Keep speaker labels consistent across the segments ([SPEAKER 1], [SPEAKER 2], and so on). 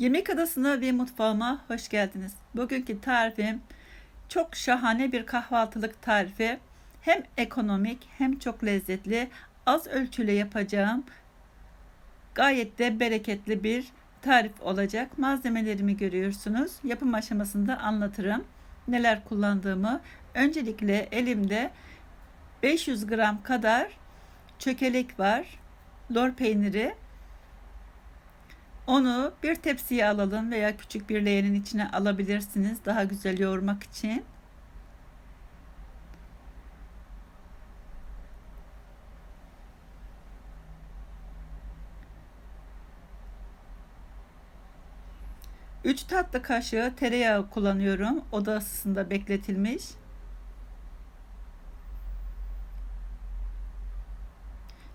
[SPEAKER 1] Yemek adasına ve mutfağıma hoş geldiniz. Bugünkü tarifim çok şahane bir kahvaltılık tarifi. Hem ekonomik hem çok lezzetli. Az ölçüyle yapacağım. Gayet de bereketli bir tarif olacak. Malzemelerimi görüyorsunuz. Yapım aşamasında anlatırım. Neler kullandığımı. Öncelikle elimde 500 gram kadar çökelek var. Lor peyniri. Onu bir tepsiye alalım veya küçük bir leğenin içine alabilirsiniz daha güzel yoğurmak için. Üç tatlı kaşığı tereyağı kullanıyorum. Oda ısısında bekletilmiş.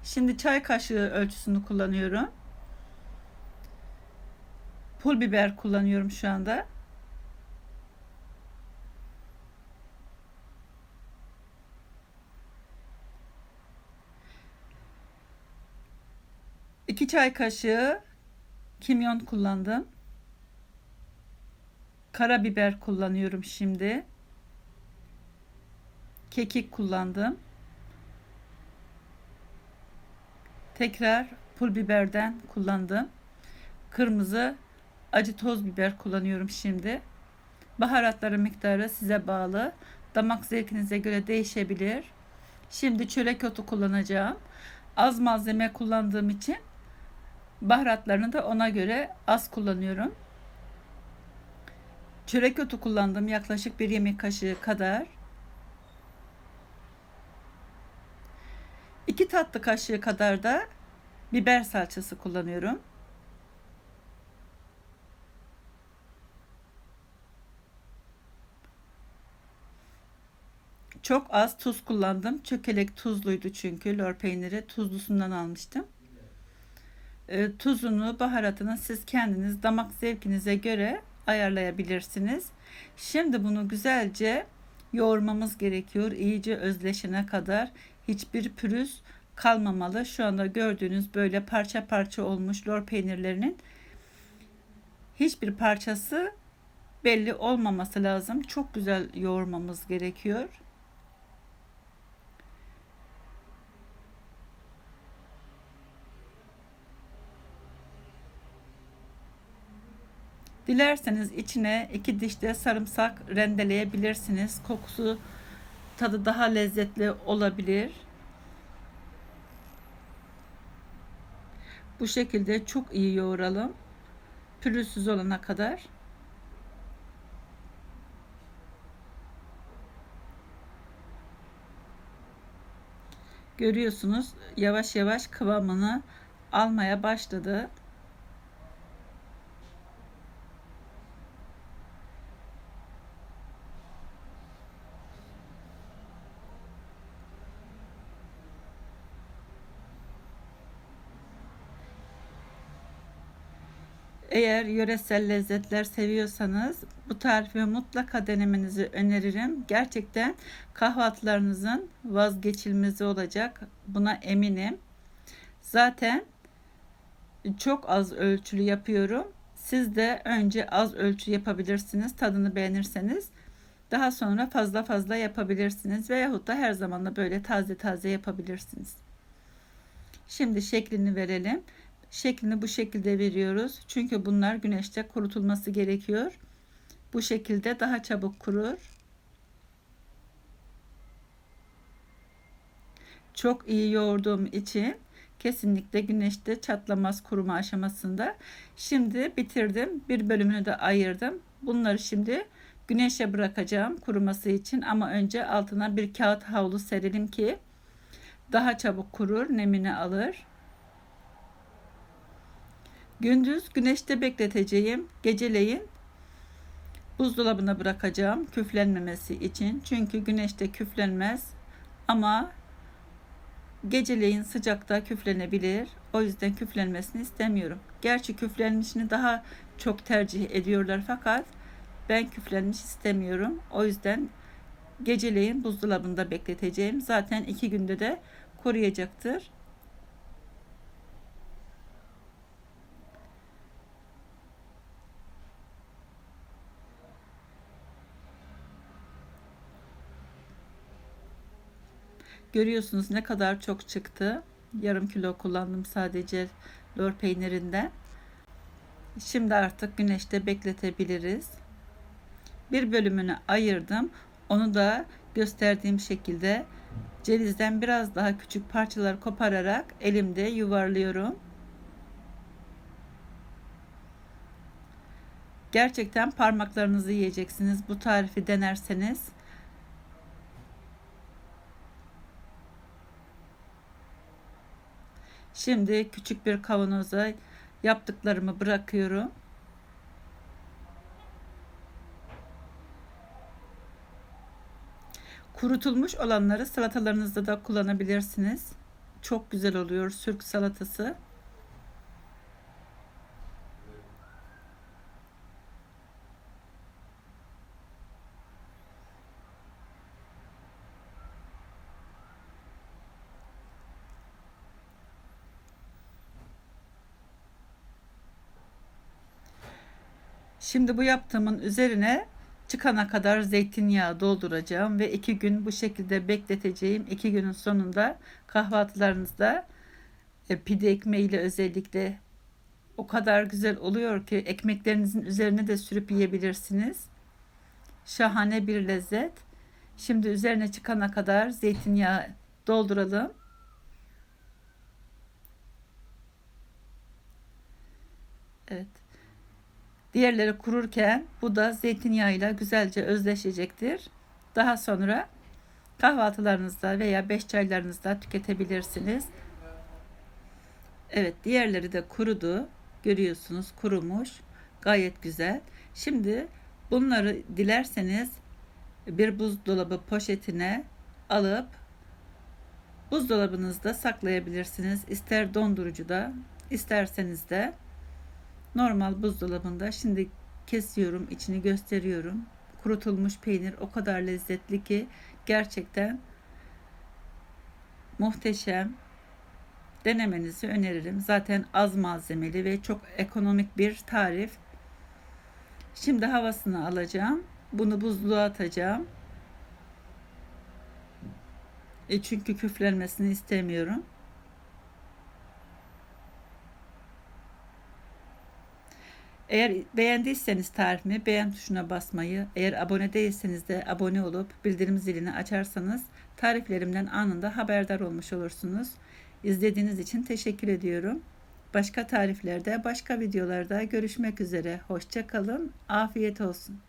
[SPEAKER 1] Şimdi çay kaşığı ölçüsünü kullanıyorum. Pul biber kullanıyorum şu anda. İki çay kaşığı kimyon kullandım. Karabiber kullanıyorum şimdi. Kekik kullandım. Tekrar pul biberden kullandım. Kırmızı acı toz biber kullanıyorum şimdi. Baharatların miktarı size bağlı. Damak zevkinize göre değişebilir. Şimdi çörek otu kullanacağım. Az malzeme kullandığım için baharatlarını da ona göre az kullanıyorum. Çörek otu kullandım yaklaşık bir yemek kaşığı kadar. 2 tatlı kaşığı kadar da biber salçası kullanıyorum. Çok az tuz kullandım. Çökelek tuzluydu çünkü lor peyniri tuzlusundan almıştım. Tuzunu, baharatını siz kendiniz damak zevkinize göre ayarlayabilirsiniz. Şimdi bunu güzelce yoğurmamız gerekiyor. İyice özleşene kadar hiçbir pürüz kalmamalı. Şu anda gördüğünüz böyle parça parça olmuş lor peynirlerinin hiçbir parçası belli olmaması lazım. Çok güzel yoğurmamız gerekiyor. Dilerseniz içine 2 diş de sarımsak rendeleyebilirsiniz. Kokusu, tadı daha lezzetli olabilir. Bu şekilde çok iyi yoğuralım. Pürüzsüz olana kadar. Görüyorsunuz yavaş yavaş kıvamını almaya başladı. Eğer yöresel lezzetler seviyorsanız bu tarifi mutlaka denemenizi öneririm. Gerçekten kahvaltılarınızın vazgeçilmezi olacak. Buna eminim. Zaten çok az ölçülü yapıyorum. Siz de önce az ölçü yapabilirsiniz. Tadını beğenirseniz daha sonra fazla fazla yapabilirsiniz. Veyahut da her zaman da böyle taze taze yapabilirsiniz. Şimdi şeklini verelim. Şeklini bu şekilde veriyoruz. Çünkü bunlar güneşte kurutulması gerekiyor. Bu şekilde daha çabuk kurur. Çok iyi yoğurduğum için kesinlikle güneşte çatlamaz kuruma aşamasında. Şimdi bitirdim. Bir bölümünü de ayırdım. Bunları şimdi güneşe bırakacağım kuruması için ama önce altına bir kağıt havlu serelim ki daha çabuk kurur, nemini alır. Gündüz güneşte bekleteceğim. Geceleyin buzdolabına bırakacağım küflenmemesi için. Çünkü güneşte küflenmez ama geceleyin sıcakta küflenebilir. O yüzden küflenmesini istemiyorum. Gerçi küflenmişini daha çok tercih ediyorlar fakat ben küflenmiş istemiyorum. O yüzden geceleyin buzdolabında bekleteceğim. Zaten 2 günde de koruyacaktır. Görüyorsunuz ne kadar çok çıktı. Yarım kilo kullandım sadece lor peynirinden. Şimdi artık güneşte bekletebiliriz. Bir bölümünü ayırdım. Onu da gösterdiğim şekilde cevizden biraz daha küçük parçalar kopararak elimde yuvarlıyorum. Gerçekten parmaklarınızı yiyeceksiniz bu tarifi denerseniz. Şimdi küçük bir kavanoza yaptıklarımı bırakıyorum. Kurutulmuş olanları salatalarınızda da kullanabilirsiniz. Çok güzel oluyor sürk salatası. Şimdi bu yaptığımın üzerine çıkana kadar zeytinyağı dolduracağım ve 2 gün bu şekilde bekleteceğim. 2 günün sonunda kahvaltılarınızda pide ekmeğiyle özellikle o kadar güzel oluyor ki ekmeklerinizin üzerine de sürüp yiyebilirsiniz. Şahane bir lezzet. Şimdi üzerine çıkana kadar zeytinyağı dolduralım. Evet. Diğerleri kururken bu da zeytinyağıyla güzelce özleşecektir. Daha sonra kahvaltılarınızda veya beş çaylarınızda tüketebilirsiniz. Evet, diğerleri de kurudu. Görüyorsunuz kurumuş. Gayet güzel. Şimdi bunları dilerseniz bir buzdolabı poşetine alıp buzdolabınızda saklayabilirsiniz. İster dondurucuda, isterseniz de normal buzdolabında. Şimdi kesiyorum, içini gösteriyorum. Kurutulmuş peynir o kadar lezzetli ki gerçekten muhteşem. Denemenizi öneririm. Zaten az malzemeli ve çok ekonomik bir tarif. Şimdi havasını alacağım. Bunu buzluğa atacağım. Çünkü küflenmesini istemiyorum. Eğer beğendiyseniz tarifimi beğen tuşuna basmayı, eğer abone değilseniz de abone olup bildirim zilini açarsanız tariflerimden anında haberdar olmuş olursunuz. İzlediğiniz için teşekkür ediyorum. Başka tariflerde, başka videolarda görüşmek üzere. Hoşça kalın. Afiyet olsun.